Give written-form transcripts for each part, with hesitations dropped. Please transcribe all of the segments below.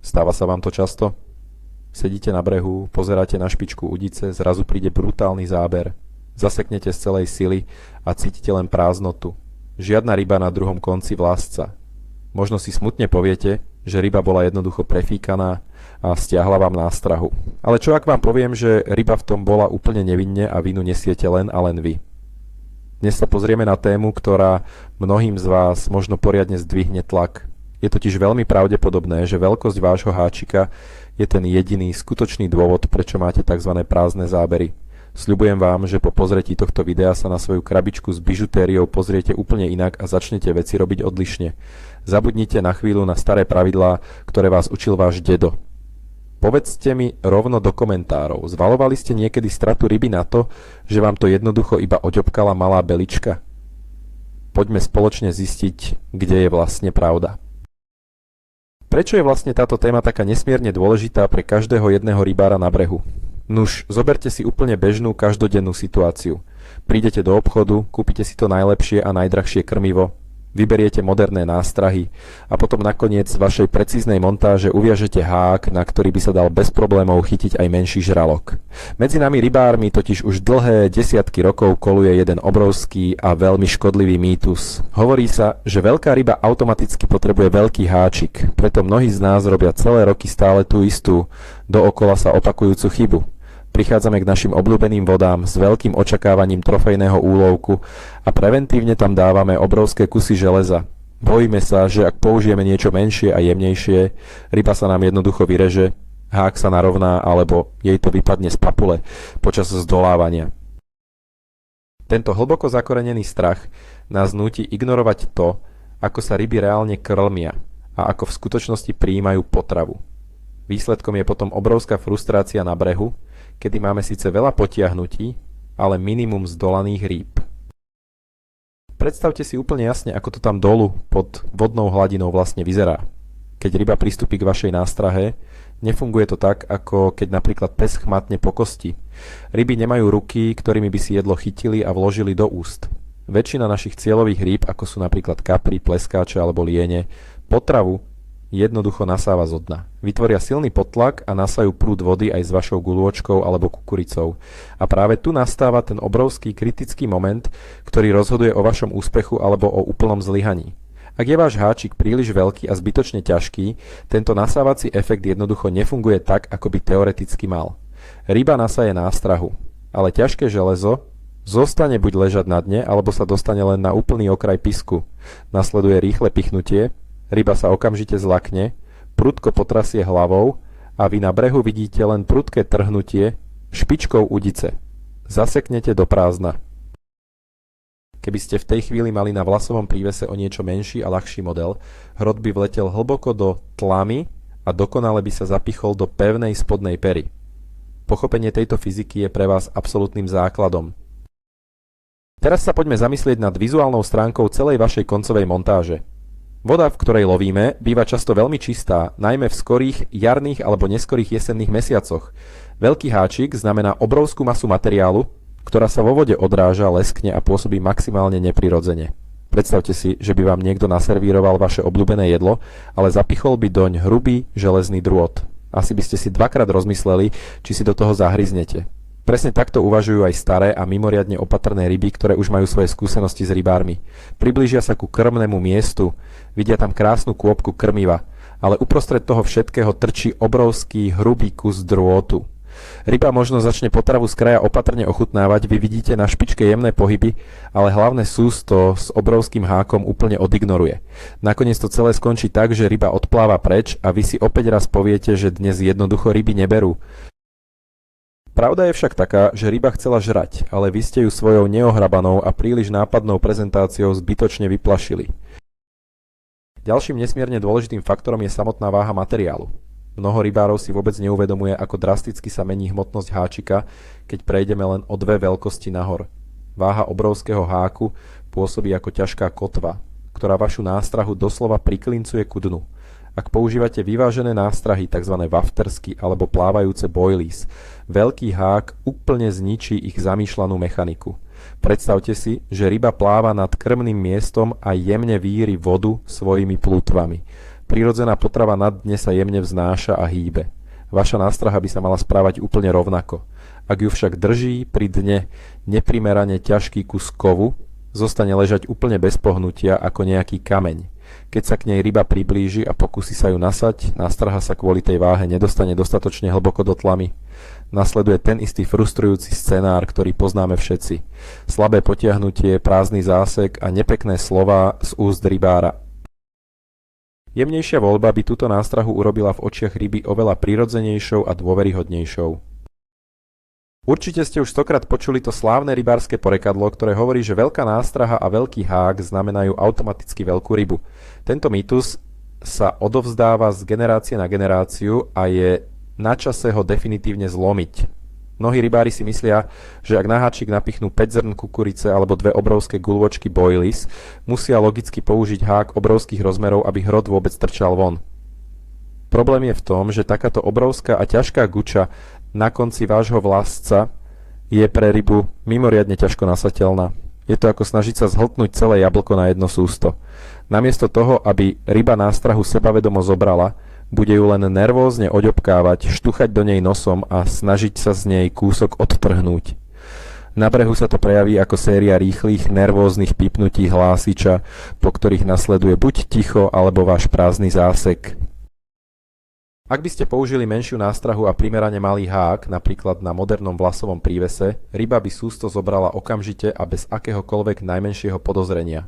Stáva sa vám to často? Sedíte na brehu, pozeráte na špičku udice, zrazu príde brutálny záber. Zaseknete z celej sily a cítite len prázdnotu. Žiadna ryba na druhom konci vlásca. Možno si smutne poviete, že ryba bola jednoducho prefíkaná a stiahla vám nástrahu. Ale čo ak vám poviem, že ryba v tom bola úplne nevinne a vinu nesiete len a len vy? Dnes sa pozrieme na tému, ktorá mnohým z vás možno poriadne zdvihne tlak. Je totiž veľmi pravdepodobné, že veľkosť vášho háčika je ten jediný skutočný dôvod, prečo máte tzv. Prázdne zábery. Sľubujem vám, že po pozretí tohto videa sa na svoju krabičku s bižutériou pozriete úplne inak a začnete veci robiť odlišne. Zabudnite na chvíľu na staré pravidlá, ktoré vás učil váš dedo. Povedzte mi rovno do komentárov, zvaľovali ste niekedy stratu ryby na to, že vám to jednoducho iba oďobkala malá belička? Poďme spoločne zistiť, kde je vlastne pravda. Prečo je vlastne táto téma taká nesmierne dôležitá pre každého jedného rybára na brehu? Nuž, zoberte si úplne bežnú každodennú situáciu. Prídete do obchodu, kúpite si to najlepšie a najdrahšie krmivo, vyberiete moderné nástrahy a potom nakoniec z vašej precíznej montáže uviažete hák, na ktorý by sa dal bez problémov chytiť aj menší žralok. Medzi nami rybármi totiž už dlhé desiatky rokov koluje jeden obrovský a veľmi škodlivý mýtus. Hovorí sa, že veľká ryba automaticky potrebuje veľký háčik, preto mnohí z nás robia celé roky stále tú istú, dookola sa opakujúcu chybu. Prichádzame k našim obľúbeným vodám s veľkým očakávaním trofejného úlovku a preventívne tam dávame obrovské kusy železa. Bojíme sa, že ak použijeme niečo menšie a jemnejšie, ryba sa nám jednoducho vyreže, hák sa narovná alebo jej to vypadne z papule počas zdolávania. Tento hlboko zakorenený strach nás núti ignorovať to, ako sa ryby reálne krmia a ako v skutočnosti prijímajú potravu. Výsledkom je potom obrovská frustrácia na brehu, kedy máme síce veľa potiahnutí, ale minimum zdolaných rýb. Predstavte si úplne jasne, ako to tam dolu pod vodnou hladinou vlastne vyzerá. Keď ryba pristúpi k vašej nástrahe, nefunguje to tak, ako keď napríklad pes chmatne po kosti. Ryby nemajú ruky, ktorými by si jedlo chytili a vložili do úst. Väčšina našich cieľových rýb, ako sú napríklad kapry, pleskáče alebo liene, potravu jednoducho nasáva zo dna. Vytvoria silný potlak a nasajú prúd vody aj s vašou guľôčkou alebo kukuricou. A práve tu nastáva ten obrovský kritický moment, ktorý rozhoduje o vašom úspechu alebo o úplnom zlyhaní. Ak je váš háčik príliš veľký a zbytočne ťažký, tento nasávací efekt jednoducho nefunguje tak, ako by teoreticky mal. Ryba nasaje nástrahu, ale ťažké železo zostane buď ležať na dne, alebo sa dostane len na úplný okraj pisku. Nasleduje rýchle pichnutie, ryba sa okamžite zlakne, prudko potrasie hlavou a vy na brehu vidíte len prudké trhnutie špičkou udice. Zaseknete do prázdna. Keby ste v tej chvíli mali na vlasovom prívese o niečo menší a ľahší model, hrot by vletel hlboko do tlamy a dokonale by sa zapichol do pevnej spodnej pery. Pochopenie tejto fyziky je pre vás absolútnym základom. Teraz sa poďme zamyslieť nad vizuálnou stránkou celej vašej koncovej montáže. Voda, v ktorej lovíme, býva často veľmi čistá, najmä v skorých jarných alebo neskorých jesenných mesiacoch. Veľký háčik znamená obrovskú masu materiálu, ktorá sa vo vode odráža, leskne a pôsobí maximálne neprirodzene. Predstavte si, že by vám niekto naservíroval vaše obľúbené jedlo, ale zapichol by doň hrubý železný drôt. Asi by ste si dvakrát rozmysleli, či si do toho zahryznete. Presne takto uvažujú aj staré a mimoriadne opatrné ryby, ktoré už majú svoje skúsenosti s rybármi. Priblížia sa ku krmnému miestu, vidia tam krásnu kôpku krmiva, ale uprostred toho všetkého trčí obrovský hrubý kus drôtu. Ryba možno začne potravu z kraja opatrne ochutnávať, vy vidíte na špičke jemné pohyby, ale hlavné sústo s obrovským hákom úplne odignoruje. Nakoniec to celé skončí tak, že ryba odpláva preč a vy si opäť raz poviete, že dnes jednoducho ryby neberú. Pravda je však taká, že ryba chcela žrať, ale vy ste ju svojou neohrabanou a príliš nápadnou prezentáciou zbytočne vyplašili. Ďalším nesmierne dôležitým faktorom je samotná váha materiálu. Mnoho rybárov si vôbec neuvedomuje, ako drasticky sa mení hmotnosť háčika, keď prejdeme len o dve veľkosti nahor. Váha obrovského háku pôsobí ako ťažká kotva, ktorá vašu nástrahu doslova priklincuje ku dnu. Ak používate vyvážené nástrahy, tzv. Waftersky alebo plávajúce boilies, veľký hák úplne zničí ich zamýšľanú mechaniku. Predstavte si, že ryba pláva nad krmným miestom a jemne víri vodu svojimi plútvami. Prirodzená potrava na dne sa jemne vznáša a hýbe. Vaša nástraha by sa mala správať úplne rovnako. Ak ju však drží pri dne neprimerane ťažký kus kovu, zostane ležať úplne bez pohnutia ako nejaký kameň. Keď sa k nej ryba priblíži a pokúsi sa ju nasať, nástraha sa kvôli tej váhe nedostane dostatočne hlboko do tlamy. Nasleduje ten istý frustrujúci scenár, ktorý poznáme všetci. Slabé potiahnutie, prázdny zásek a nepekné slová z úst rybára. Jemnejšia voľba by túto nástrahu urobila v očiach ryby oveľa prirodzenejšou a dôveryhodnejšou. Určite ste už stokrát počuli to slávne rybárske porekadlo, ktoré hovorí, že veľká nástraha a veľký hák znamenajú automaticky veľkú rybu. Tento mýtus sa odovzdáva z generácie na generáciu a je na čase ho definitívne zlomiť. Mnohí rybári si myslia, že ak na háčik napichnú 5 zrn kukurice alebo 2 obrovské guľôčky boilies, musia logicky použiť hák obrovských rozmerov, aby hrot vôbec trčal von. Problém je v tom, že takáto obrovská a ťažká guča na konci vášho vlasca je pre rybu mimoriadne ťažko nasateľná. Je to ako snažiť sa zhltnúť celé jablko na jedno sústo. Namiesto toho, aby ryba nástrahu sebavedomo zobrala, bude ju len nervózne oďobkávať, štuchať do nej nosom a snažiť sa z nej kúsok odtrhnúť. Na brehu sa to prejaví ako séria rýchlych, nervóznych pípnutí hlásiča, po ktorých nasleduje buď ticho, alebo váš prázdny zásek. Ak by ste použili menšiu nástrahu a primerane malý hák, napríklad na modernom vlasovom prívese, ryba by sústo zobrala okamžite a bez akéhokoľvek najmenšieho podozrenia.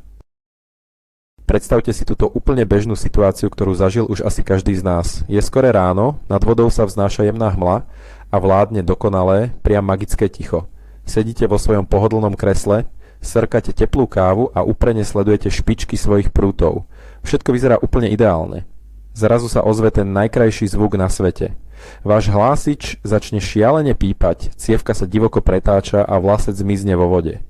Predstavte si túto úplne bežnú situáciu, ktorú zažil už asi každý z nás. Je skoré ráno, nad vodou sa vznáša jemná hmla a vládne dokonalé, priam magické ticho. Sedíte vo svojom pohodlnom kresle, srkate teplú kávu a úprene sledujete špičky svojich prútov. Všetko vyzerá úplne ideálne. Zrazu sa ozve ten najkrajší zvuk na svete. Váš hlásič začne šialene pípať, cievka sa divoko pretáča a vlasec zmizne vo vode.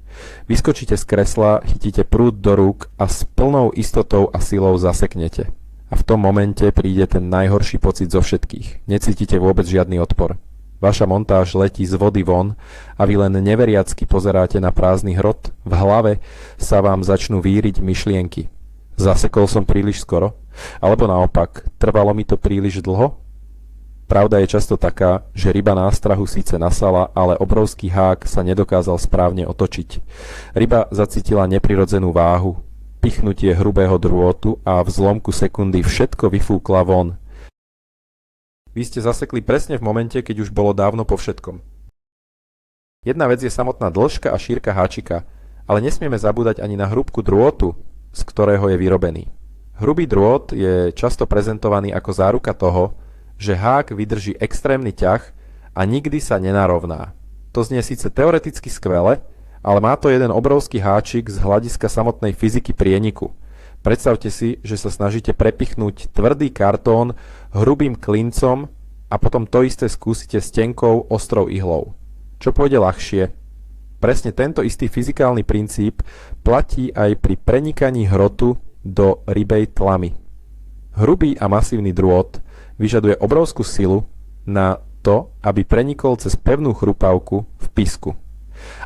Vyskočíte z kresla, chytíte prúd do rúk a s plnou istotou a silou zaseknete. A v tom momente príde ten najhorší pocit zo všetkých. Necítite vôbec žiadny odpor. Vaša montáž letí z vody von a vy len neveriacky pozeráte na prázdny hrot. V hlave sa vám začnú víriť myšlienky. Zasekol som príliš skoro? Alebo naopak, trvalo mi to príliš dlho? Pravda je často taká, že ryba nástrahu síce nasala, ale obrovský hák sa nedokázal správne otočiť. Ryba zacítila neprirodzenú váhu, pichnutie hrubého drôtu a v zlomku sekundy všetko vyfúkla von. Vy ste zasekli presne v momente, keď už bolo dávno po všetkom. Jedna vec je samotná dĺžka a šírka háčika, ale nesmieme zabúdať ani na hrúbku drôtu, z ktorého je vyrobený. Hrubý drôt je často prezentovaný ako záruka toho, že hák vydrží extrémny ťah a nikdy sa nenarovná. To znie síce teoreticky skvele, ale má to jeden obrovský háčik z hľadiska samotnej fyziky prieniku. Predstavte si, že sa snažíte prepichnúť tvrdý kartón hrubým klincom a potom to isté skúsite s tenkou, ostrou ihlou. Čo pôjde ľahšie? Presne tento istý fyzikálny princíp platí aj pri prenikaní hrotu do rybej tlamy. Hrubý a masívny drôt vyžaduje obrovskú silu na to, aby prenikol cez pevnú chrupavku v pisku.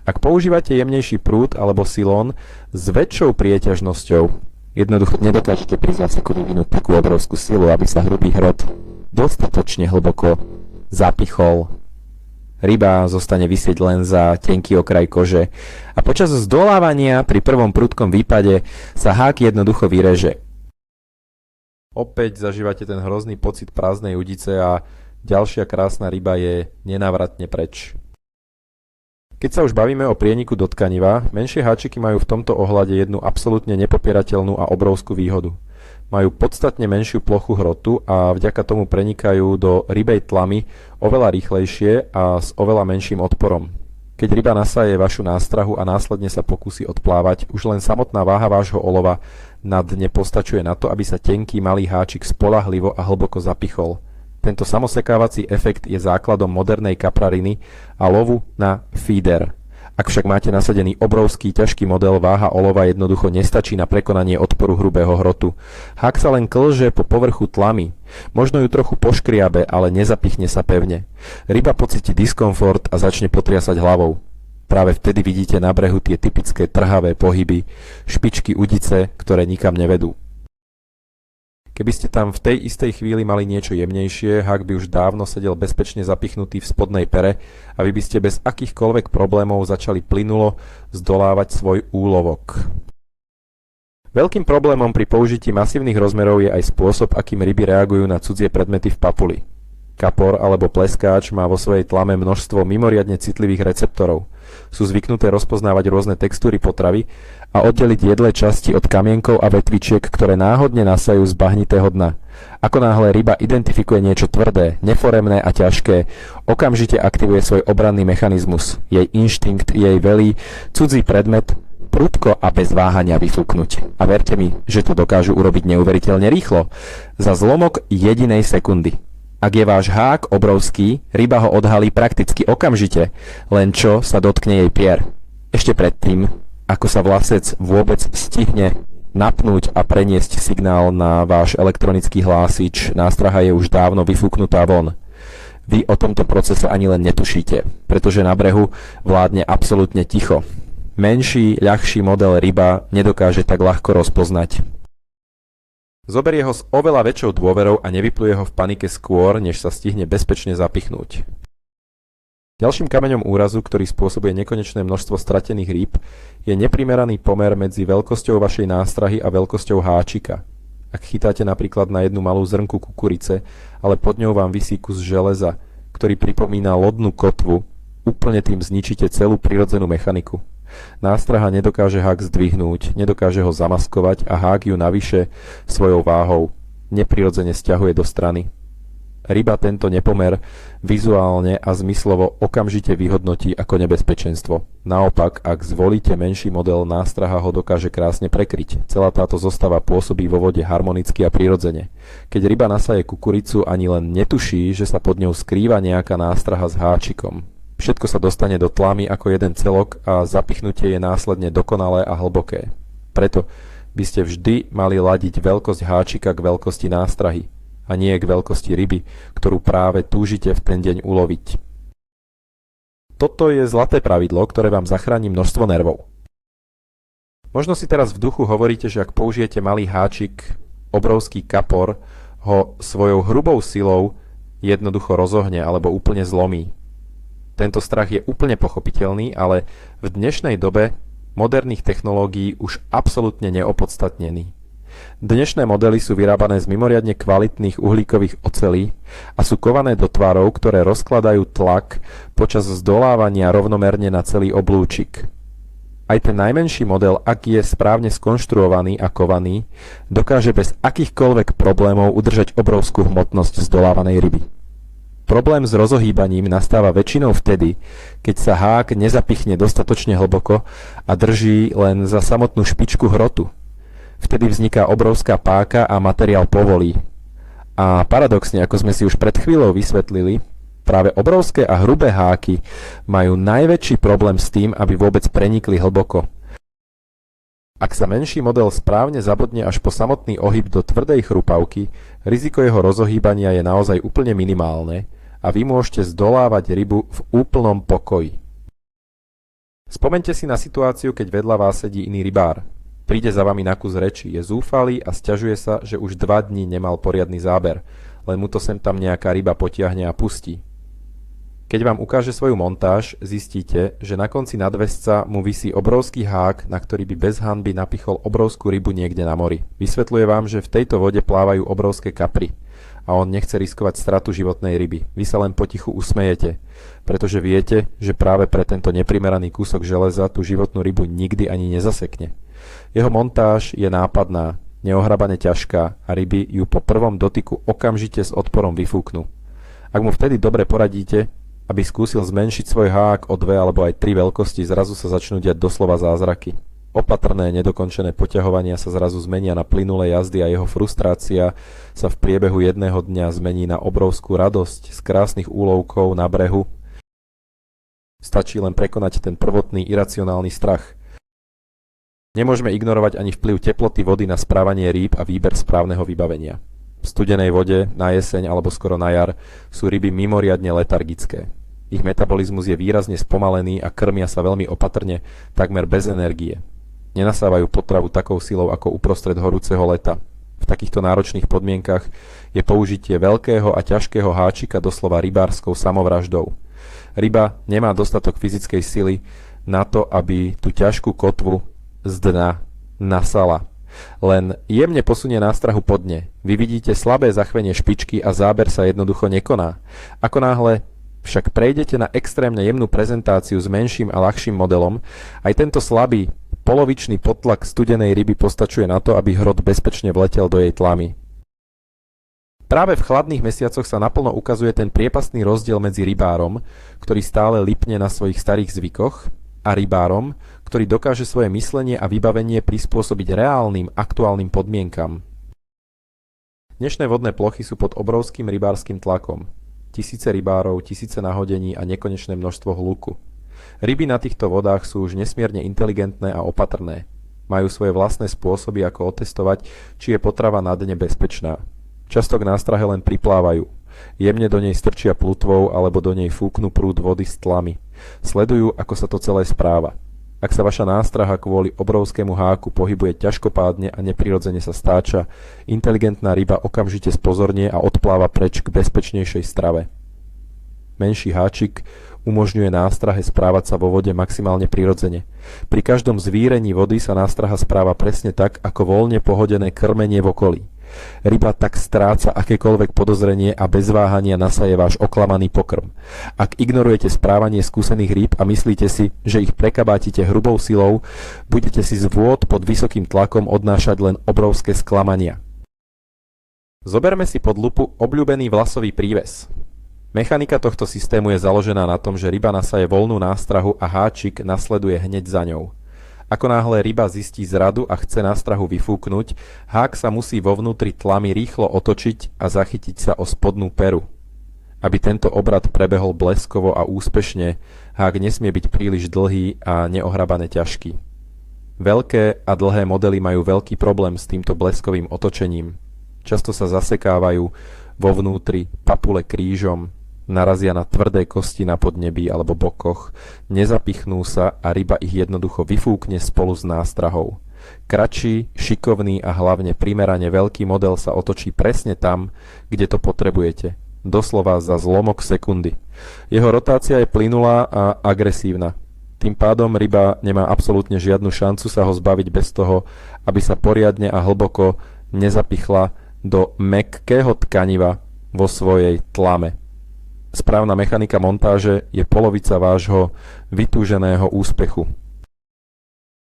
Ak používate jemnejší prúd alebo silón s väčšou prieťažnosťou, jednoducho nedokážete pri záseku vyvinúť takú obrovskú silu, aby sa hrubý hrot dostatočne hlboko zapichol. Ryba zostane visieť len za tenký okraj kože a počas zdolávania pri prvom prudkom výpade sa hák jednoducho vyreže. Opäť zažívate ten hrozný pocit prázdnej udice a ďalšia krásna ryba je nenávratne preč. Keď sa už bavíme o prieniku do tkaniva, menšie háčiky majú v tomto ohľade jednu absolútne nepopierateľnú a obrovskú výhodu. Majú podstatne menšiu plochu hrotu a vďaka tomu prenikajú do rybej tlamy oveľa rýchlejšie a s oveľa menším odporom. Keď ryba nasaje vašu nástrahu a následne sa pokusí odplávať, už len samotná váha vášho olova na dne postačuje na to, aby sa tenký malý háčik spoľahlivo a hlboko zapichol. Tento samosekávací efekt je základom modernej kaprariny a lovu na feeder. Ak však máte nasadený obrovský ťažký model, váha olova jednoducho nestačí na prekonanie odporu hrubého hrotu. Hák sa len klže po povrchu tlamy. Možno ju trochu poškriabe, ale nezapichne sa pevne. Ryba pocíti diskomfort a začne potriasať hlavou. Práve vtedy vidíte na brehu tie typické trhavé pohyby, špičky udice, ktoré nikam nevedú. Keby ste tam v tej istej chvíli mali niečo jemnejšie, hák by už dávno sedel bezpečne zapichnutý v spodnej pere a vy by ste bez akýchkoľvek problémov začali plynulo zdolávať svoj úlovok. Veľkým problémom pri použití masívnych rozmerov je aj spôsob, akým ryby reagujú na cudzie predmety v papuli. Kapor alebo pleskáč má vo svojej tlame množstvo mimoriadne citlivých receptorov. Sú zvyknuté rozpoznávať rôzne textúry potravy a oddeliť jedlé časti od kamienkov a vetvičiek, ktoré náhodne nasajú z bahnitého dna. Ako náhle ryba identifikuje niečo tvrdé, neforemné a ťažké, okamžite aktivuje svoj obranný mechanizmus. Jej inštinkt jej velí cudzí predmet prudko a bez váhania vyfúknuť. A verte mi, že to dokážu urobiť neuveriteľne rýchlo. Za zlomok jedinej sekundy. Ak je váš hák obrovský, ryba ho odhalí prakticky okamžite, len čo sa dotkne jej pier. Ešte predtým, ako sa vlasec vôbec stihne napnúť a preniesť signál na váš elektronický hlásič, nástraha je už dávno vyfúknutá von. Vy o tomto procese ani len netušíte, pretože na brehu vládne absolútne ticho. Menší, ľahší model ryba nedokáže tak ľahko rozpoznať. Zoberie ho s oveľa väčšou dôverou a nevypluje ho v panike skôr, než sa stihne bezpečne zapichnúť. Ďalším kameňom úrazu, ktorý spôsobuje nekonečné množstvo stratených rýb, je neprimeraný pomer medzi veľkosťou vašej nástrahy a veľkosťou háčika. Ak chytáte napríklad na jednu malú zrnku kukurice, ale pod ňou vám visí kus železa, ktorý pripomína lodnú kotvu, úplne tým zničíte celú prirodzenú mechaniku. Nástraha nedokáže hák zdvihnúť, nedokáže ho zamaskovať a hák ju navyše svojou váhou neprirodzene sťahuje do strany. Ryba tento nepomer vizuálne a zmyslovo okamžite vyhodnotí ako nebezpečenstvo. Naopak, ak zvolíte menší model, nástraha ho dokáže krásne prekryť. Celá táto zostava pôsobí vo vode harmonicky a prirodzene. Keď ryba nasaje kukuricu, ani len netuší, že sa pod ňou skrýva nejaká nástraha s háčikom. Všetko sa dostane do tlamy ako jeden celok a zapichnutie je následne dokonalé a hlboké. Preto by ste vždy mali ladiť veľkosť háčika k veľkosti nástrahy a nie k veľkosti ryby, ktorú práve túžite v ten deň uloviť. Toto je zlaté pravidlo, ktoré vám zachráni množstvo nervov. Možno si teraz v duchu hovoríte, že ak použijete malý háčik, obrovský kapor ho svojou hrubou silou jednoducho rozohne alebo úplne zlomí. Tento strach je úplne pochopiteľný, ale v dnešnej dobe moderných technológií už absolútne neopodstatnený. Dnešné modely sú vyrábané z mimoriadne kvalitných uhlíkových ocelí a sú kované do tvarov, ktoré rozkladajú tlak počas zdolávania rovnomerne na celý oblúčik. Aj ten najmenší model, ak je správne skonštruovaný a kovaný, dokáže bez akýchkoľvek problémov udržať obrovskú hmotnosť zdolávanej ryby. Problém s rozohýbaním nastáva väčšinou vtedy, keď sa hák nezapichne dostatočne hlboko a drží len za samotnú špičku hrotu. Vtedy vzniká obrovská páka a materiál povolí. A paradoxne, ako sme si už pred chvíľou vysvetlili, práve obrovské a hrubé háky majú najväčší problém s tým, aby vôbec prenikli hlboko. Ak sa menší model správne zabodne až po samotný ohyb do tvrdej chrupavky, riziko jeho rozohýbania je naozaj úplne minimálne a vy môžete zdolávať rybu v úplnom pokoji. Spomeňte si na situáciu, keď vedľa vás sedí iný rybár. Príde za vami na kus reči, je zúfalý a sťažuje sa, že už 2 dní nemal poriadny záber, len mu to sem tam nejaká ryba potiahne a pustí. Keď vám ukáže svoju montáž, zistíte, že na konci nadväzca mu visí obrovský hák, na ktorý by bez hanby napichol obrovskú rybu niekde na mori. Vysvetľuje vám, že v tejto vode plávajú obrovské kapry a on nechce riskovať stratu životnej ryby. Vy sa len potichu usmejete, pretože viete, že práve pre tento neprimeraný kúsok železa tú životnú rybu nikdy ani nezasekne. Jeho montáž je nápadná, neohrabane ťažká a ryby ju po prvom dotyku okamžite s odporom vyfúknú. Ak mu vtedy dobre poradíte, aby skúsil zmenšiť svoj hák o 2 alebo aj 3 veľkosti, zrazu sa začnú diať doslova zázraky. Opatrné, nedokončené poťahovania sa zrazu zmenia na plynulé jazdy a jeho frustrácia sa v priebehu jedného dňa zmení na obrovskú radosť z krásnych úlovkov na brehu. Stačí len prekonať ten prvotný iracionálny strach. Nemôžeme ignorovať ani vplyv teploty vody na správanie rýb a výber správneho vybavenia. V studenej vode, na jeseň alebo skoro na jar sú ryby mimoriadne letargické. Ich metabolizmus je výrazne spomalený a krmia sa veľmi opatrne, takmer bez energie. Nenasávajú potravu takou silou ako uprostred horúceho leta. V takýchto náročných podmienkach je použitie veľkého a ťažkého háčika doslova rybárskou samovraždou. Ryba nemá dostatok fyzickej sily na to, aby tú ťažkú kotvu z dna nasala. Len jemne posunie nástrahu po dne. Vy vidíte slabé zachvenie špičky a záber sa jednoducho nekoná. Ako náhle však prejdete na extrémne jemnú prezentáciu s menším a ľahším modelom, aj tento slabý polovičný podtlak studenej ryby postačuje na to, aby hrot bezpečne vletel do jej tlamy. Práve v chladných mesiacoch sa naplno ukazuje ten priepastný rozdiel medzi rybárom, ktorý stále lipne na svojich starých zvykoch, a rybárom, ktorý dokáže svoje myslenie a vybavenie prispôsobiť reálnym, aktuálnym podmienkam. Dnešné vodné plochy sú pod obrovským rybárskym tlakom. Tisíce rybárov, tisíce nahodení a nekonečné množstvo hluku. Ryby na týchto vodách sú už nesmierne inteligentné a opatrné. Majú svoje vlastné spôsoby, ako otestovať, či je potrava na dne bezpečná. Často k nástrahe len priplávajú. Jemne do nej strčia plutvou alebo do nej fúknú prúd vody s tlami. Sledujú, ako sa to celé správa. Ak sa vaša nástraha kvôli obrovskému háku pohybuje ťažkopádne a neprirodzene sa stáča, inteligentná ryba okamžite spozornie a odpláva preč k bezpečnejšej strave. Menší háčik umožňuje nástrahe správať sa vo vode maximálne prirodzene. Pri každom zvírení vody sa nástraha správa presne tak, ako voľne pohodené krmenie v okolí. Ryba tak stráca akékoľvek podozrenie a bez váhania nasaje váš oklamaný pokrm. Ak ignorujete správanie skúsených rýb a myslíte si, že ich prekabátite hrubou silou, budete si z vôd pod vysokým tlakom odnášať len obrovské sklamania. Zoberme si pod lupu obľúbený vlasový príves. Mechanika tohto systému je založená na tom, že ryba nasaje voľnú nástrahu a háčik nasleduje hneď za ňou. Ako náhle ryba zistí zradu a chce nástrahu vyfúknuť, hák sa musí vo vnútri tlamy rýchlo otočiť a zachytiť sa o spodnú peru. Aby tento obrad prebehol bleskovo a úspešne, hák nesmie byť príliš dlhý a neohrabané ťažký. Veľké a dlhé modely majú veľký problém s týmto bleskovým otočením. Často sa zasekávajú vo vnútri papule krížom, narazia na tvrdé kosti na podnebí alebo bokoch, nezapichnú sa a ryba ich jednoducho vyfúkne spolu s nástrahou. Kratší, šikovný a hlavne primerane veľký model sa otočí presne tam, kde to potrebujete. Doslova za zlomok sekundy. Jeho rotácia je plynulá a agresívna. Tým pádom ryba nemá absolútne žiadnu šancu sa ho zbaviť bez toho, aby sa poriadne a hlboko nezapichla do mäkkého tkaniva vo svojej tlame. Správna mechanika montáže je polovica vášho vytúženého úspechu.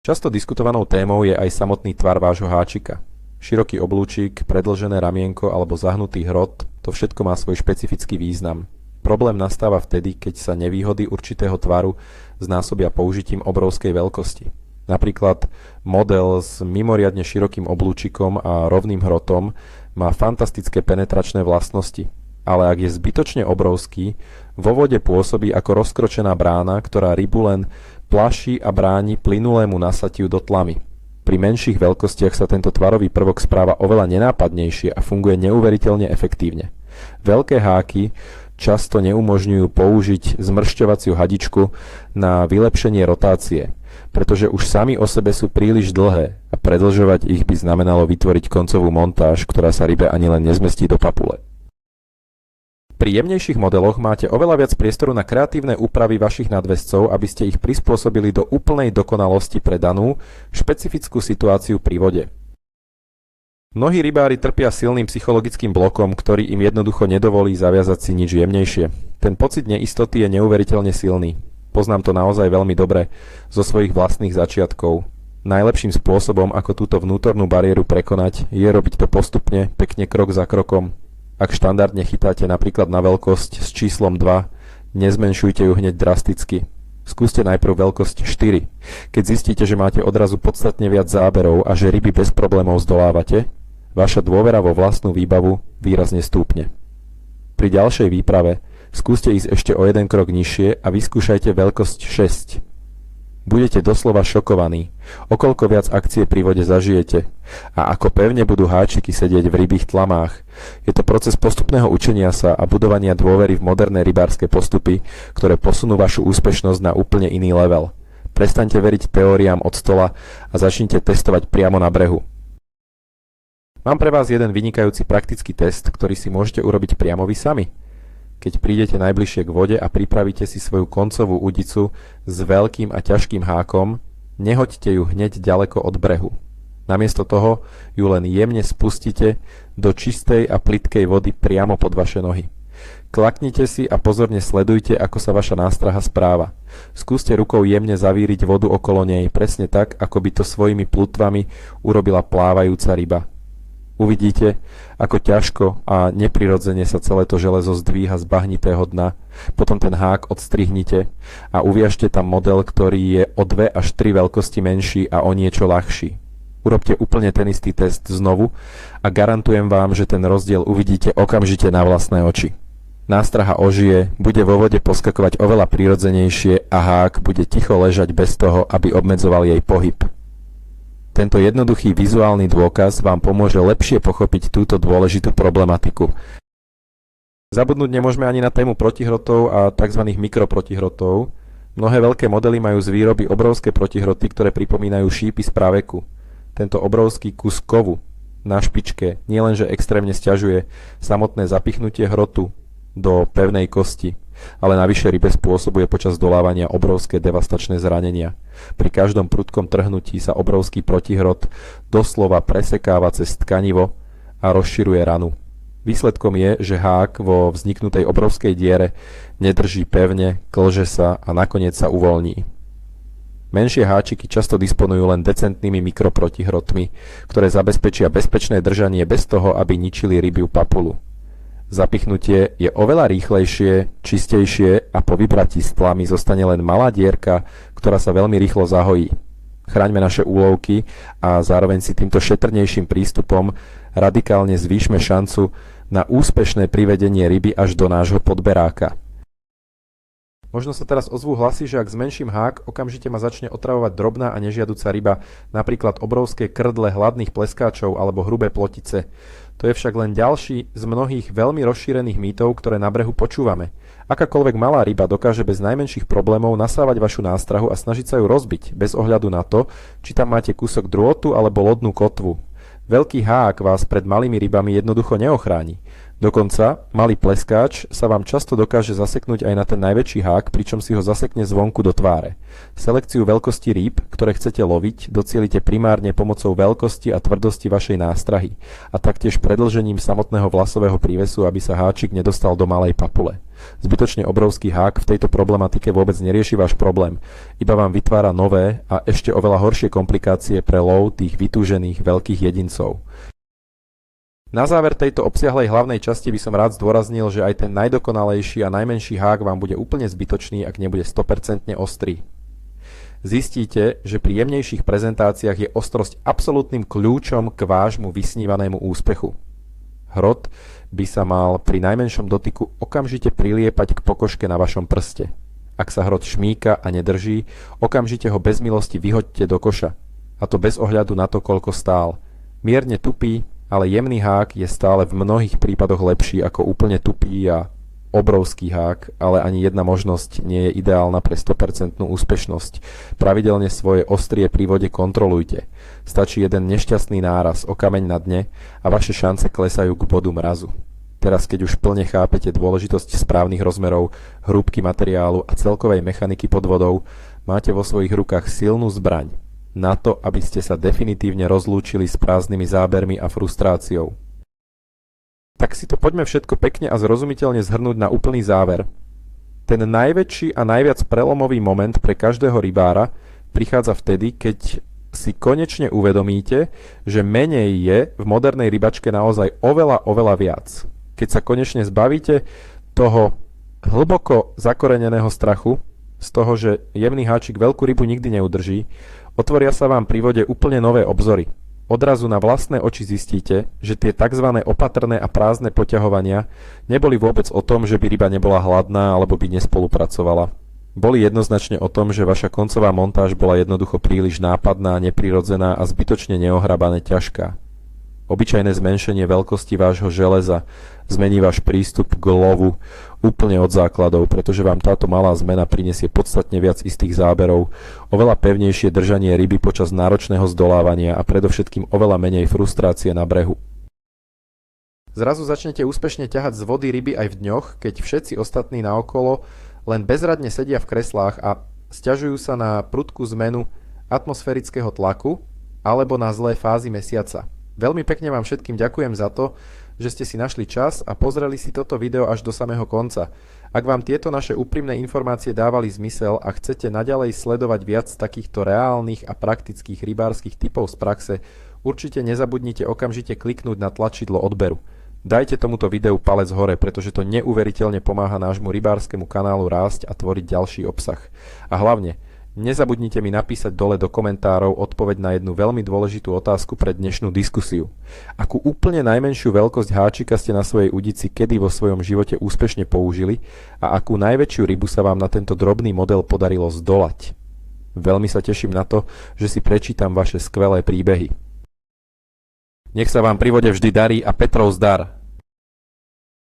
Často diskutovanou témou je aj samotný tvar vášho háčika. Široký oblúčik, predĺžené ramienko alebo zahnutý hrot, to všetko má svoj špecifický význam. Problém nastáva vtedy, keď sa nevýhody určitého tvaru znásobia použitím obrovskej veľkosti. Napríklad model s mimoriadne širokým oblúčikom a rovným hrotom má fantastické penetračné vlastnosti. Ale ak je zbytočne obrovský, vo vode pôsobí ako rozkročená brána, ktorá rybu len plaší a bráni plynulému nasatiu do tlamy. Pri menších veľkostiach sa tento tvarový prvok správa oveľa nenápadnejšie a funguje neuveriteľne efektívne. Veľké háky často neumožňujú použiť zmršťovaciu hadičku na vylepšenie rotácie, pretože už sami o sebe sú príliš dlhé a predĺžovať ich by znamenalo vytvoriť koncovú montáž, ktorá sa rybe ani len nezmestí do papule. Pri jemnejších modeloch máte oveľa viac priestoru na kreatívne úpravy vašich nadväzcov, aby ste ich prispôsobili do úplnej dokonalosti pre danú špecifickú situáciu pri vode. Mnohí rybári trpia silným psychologickým blokom, ktorý im jednoducho nedovolí zaviazať si nič jemnejšie. Ten pocit neistoty je neuveriteľne silný. Poznám to naozaj veľmi dobre zo svojich vlastných začiatkov. Najlepším spôsobom, ako túto vnútornú bariéru prekonať, je robiť to postupne, pekne krok za krokom. Ak štandardne chytáte napríklad na veľkosť s číslom 2, nezmenšujte ju hneď drasticky. Skúste najprv veľkosť 4. Keď zistíte, že máte odrazu podstatne viac záberov a že ryby bez problémov zdolávate, vaša dôvera vo vlastnú výbavu výrazne stúpne. Pri ďalšej výprave skúste ísť ešte o jeden krok nižšie a vyskúšajte veľkosť 6. Budete doslova šokovaní, o koľko viac akcie pri vode zažijete a ako pevne budú háčiky sedieť v rybých tlamách. Je to proces postupného učenia sa a budovania dôvery v moderné rybárske postupy, ktoré posunú vašu úspešnosť na úplne iný level. Prestaňte veriť teóriám od stola a začnite testovať priamo na brehu. Mám pre vás jeden vynikajúci praktický test, ktorý si môžete urobiť priamo vy sami. Keď prídete najbližšie k vode a pripravíte si svoju koncovú udicu s veľkým a ťažkým hákom, nehoďte ju hneď ďaleko od brehu. Namiesto toho ju len jemne spustite do čistej a plytkej vody priamo pod vaše nohy. Klaknite si a pozorne sledujte, ako sa vaša nástraha správa. Skúste rukou jemne zavíriť vodu okolo nej, presne tak, ako by to svojimi plutvami urobila plávajúca ryba. Uvidíte, ako ťažko a neprirodzene sa celé to železo zdvíha z bahnitého dna. Potom ten hák odstrihnite a uviažte tam model, ktorý je o 2 až 3 veľkosti menší a o niečo ľahší. Urobte úplne ten istý test znovu a garantujem vám, že ten rozdiel uvidíte okamžite na vlastné oči. Nástraha ožije, bude vo vode poskakovať oveľa prirodzenejšie a hák bude ticho ležať bez toho, aby obmedzoval jej pohyb. Tento jednoduchý vizuálny dôkaz vám pomôže lepšie pochopiť túto dôležitú problematiku. Zabudnúť nemôžeme ani na tému protihrotov a tzv. Mikroprotihrotov. Mnohé veľké modely majú z výroby obrovské protihroty, ktoré pripomínajú šípy z praveku. Tento obrovský kus kovu na špičke nielenže extrémne sťažuje samotné zapichnutie hrotu do pevnej kosti, ale navyše rybe spôsobuje počas dolávania obrovské devastačné zranenia. Pri každom prudkom trhnutí sa obrovský protihrot doslova presekáva cez tkanivo a rozširuje ranu. Výsledkom je, že hák vo vzniknutej obrovskej diere nedrží pevne, klže sa a nakoniec sa uvoľní. Menšie háčiky často disponujú len decentnými mikroprotihrotmi, ktoré zabezpečia bezpečné držanie bez toho, aby ničili rybiu papulu. Zapichnutie je oveľa rýchlejšie, čistejšie a po vybratí z tlamy zostane len malá dierka, ktorá sa veľmi rýchlo zahojí. Chráňme naše úlovky a zároveň si týmto šetrnejším prístupom radikálne zvýšme šancu na úspešné privedenie ryby až do nášho podberáka. Možno sa teraz ozvú hlasy, že ak zmenším hák, okamžite ma začne otravovať drobná a nežiaduca ryba, napríklad obrovské krdle hladných pleskáčov alebo hrubé plotice. To je však len ďalší z mnohých veľmi rozšírených mýtov, ktoré na brehu počúvame. Akákoľvek malá ryba dokáže bez najmenších problémov nasávať vašu nástrahu a snažiť sa ju rozbiť, bez ohľadu na to, či tam máte kúsok drôtu alebo lodnú kotvu. Veľký hák vás pred malými rybami jednoducho neochráni. Dokonca, malý pleskáč sa vám často dokáže zaseknúť aj na ten najväčší hák, pričom si ho zasekne zvonku do tváre. Selekciu veľkosti rýb, ktoré chcete loviť, docielite primárne pomocou veľkosti a tvrdosti vašej nástrahy a taktiež predĺžením samotného vlasového prívesu, aby sa háčik nedostal do malej papule. Zbytočne obrovský hák v tejto problematike vôbec nerieši váš problém, iba vám vytvára nové a ešte oveľa horšie komplikácie pre lov tých vytúžených veľkých jedincov. Na záver tejto obsiahlej hlavnej časti by som rád zdôraznil, že aj ten najdokonalejší a najmenší hák vám bude úplne zbytočný, ak nebude 100% ostrý. Zistíte, že pri jemnejších prezentáciách je ostrosť absolútnym kľúčom k vášmu vysnívanému úspechu. Hrot by sa mal pri najmenšom dotyku okamžite priliepať k pokožke na vašom prste. Ak sa hrot šmíka a nedrží, okamžite ho bez milosti vyhoďte do koša. A to bez ohľadu na to, koľko stál. Mierne tupý, ale jemný hák je stále v mnohých prípadoch lepší ako úplne tupý a obrovský hák, ale ani jedna možnosť nie je ideálna pre 100% úspešnosť. Pravidelne svoje ostrie pri vode kontrolujte. Stačí jeden nešťastný náraz o kameň na dne a vaše šance klesajú k bodu mrazu. Teraz, keď už plne chápete dôležitosť správnych rozmerov, hrúbky materiálu a celkovej mechaniky pod vodou, máte vo svojich rukách silnú zbraň na to, aby ste sa definitívne rozlúčili s prázdnymi zábermi a frustráciou. Tak si to poďme všetko pekne a zrozumiteľne zhrnúť na úplný záver. Ten najväčší a najviac prelomový moment pre každého rybára prichádza vtedy, keď si konečne uvedomíte, že menej je v modernej rybačke naozaj oveľa viac. Keď sa konečne zbavíte toho hlboko zakoreneného strachu, z toho, že jemný háčik veľkú rybu nikdy neudrží, otvoria sa vám pri vode úplne nové obzory. Odrazu na vlastné oči zistíte, že tie tzv. Opatrné a prázdne poťahovania neboli vôbec o tom, že by ryba nebola hladná alebo by nespolupracovala. Boli jednoznačne o tom, že vaša koncová montáž bola jednoducho príliš nápadná, neprirodzená a zbytočne neohrabané ťažká. Obyčajné zmenšenie veľkosti vášho železa zmení váš prístup k lovu úplne od základov, pretože vám táto malá zmena prinesie podstatne viac istých záberov, oveľa pevnejšie držanie ryby počas náročného zdolávania a predovšetkým oveľa menej frustrácie na brehu. Zrazu začnete úspešne ťahať z vody ryby aj v dňoch, keď všetci ostatní naokolo len bezradne sedia v kreslách a sťažujú sa na prudkú zmenu atmosférického tlaku alebo na zlé fázy mesiaca. Veľmi pekne vám všetkým ďakujem za to, že ste si našli čas a pozreli si toto video až do samého konca. Ak vám tieto naše úprimné informácie dávali zmysel a chcete naďalej sledovať viac takýchto reálnych a praktických rybárskych tipov z praxe, určite nezabudnite okamžite kliknúť na tlačidlo odberu. Dajte tomuto videu palec hore, pretože to neuveriteľne pomáha nášmu rybárskemu kanálu rásť a tvoriť ďalší obsah. A hlavne, nezabudnite mi napísať dole do komentárov odpoveď na jednu veľmi dôležitú otázku pre dnešnú diskusiu. Akú úplne najmenšiu veľkosť háčika ste na svojej udici kedy vo svojom živote úspešne použili a akú najväčšiu rybu sa vám na tento drobný model podarilo zdolať? Veľmi sa teším na to, že si prečítam vaše skvelé príbehy. Nech sa vám pri vode vždy darí a Petrov zdar.